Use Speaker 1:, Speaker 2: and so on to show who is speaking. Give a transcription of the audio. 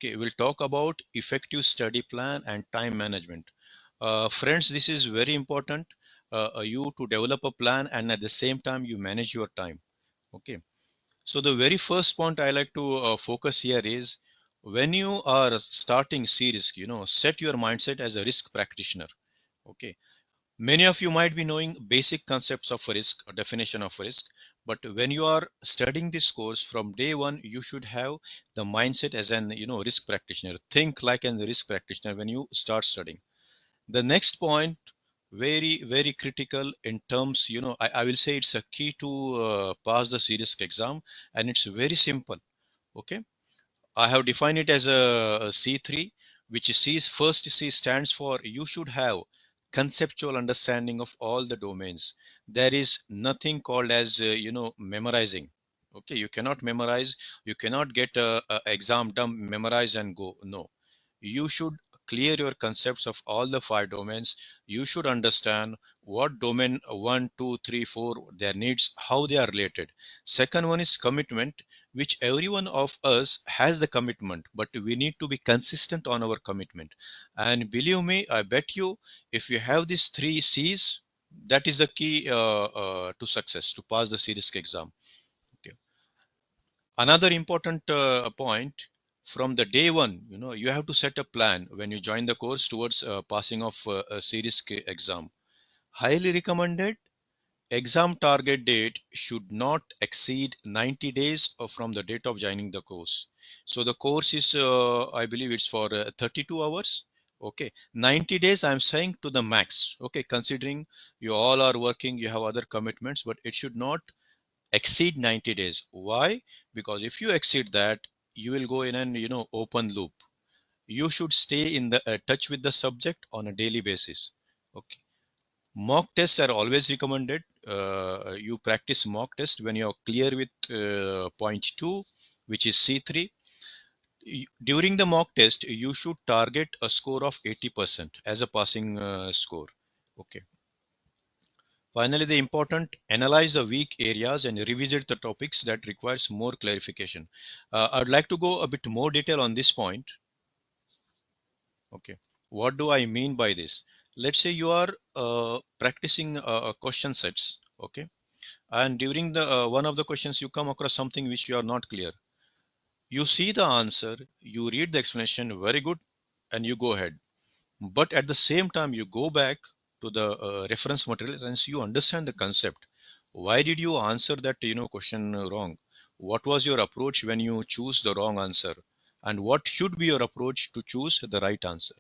Speaker 1: Okay, we'll talk about effective study plan and time management. Friends, this is very important. You to develop a plan and at the same time you manage your time. Okay, so the very first point I like to focus here is when you are starting CRISC, set your mindset as a risk practitioner. Okay, many of you might be knowing basic concepts of risk, or definition of risk, but when you are studying this course from day one, you should have the mindset as an risk practitioner. Think like a risk practitioner when you start studying. The next point, very critical in terms, I will say it's a key to pass the CRISC exam, and it's very simple. Okay, I have defined it as a C3, which first C stands for you should have conceptual understanding of all the domains. There is nothing called as memorizing. Okay, you cannot memorize. You cannot get a exam done, memorize and go. No, you should clear your concepts of all the five domains. You should understand what domain one, two, three, four, their needs, how they are related. Second one is commitment, which every one of us has the commitment, but we need to be consistent on our commitment. And believe me, I bet you, if you have these three C's, that is the key to success, to pass the CRISC exam. Okay. Another important point, from the day one, you have to set a plan when you join the course towards passing of a CRISC exam. Highly recommended. Exam target date should not exceed 90 days from the date of joining the course. So the course is, I believe it's for 32 hours. Okay, 90 days I'm saying to the max. Okay, considering you all are working, you have other commitments, but it should not exceed 90 days. Why? Because if you exceed that, you will go in an open loop. You should stay in the touch with the subject on a daily basis. Okay. Mock tests are always recommended. You practice mock test when you're clear with point 2, which is C3. During the mock test, you should target a score of 80% as a passing score. Okay. Finally, the important, analyze the weak areas and revisit the topics that requires more clarification. I'd like to go a bit more detail on this point. Okay. What do I mean by this? Let's say you are practicing question sets. Okay, and during the one of the questions you come across something which you are not clear. You see the answer, you read the explanation, very good, and you go ahead. But at the same time you go back to the reference material and you understand the concept. Why did you answer that question wrong? What was your approach when you choose the wrong answer, and what should be your approach to choose the right answer?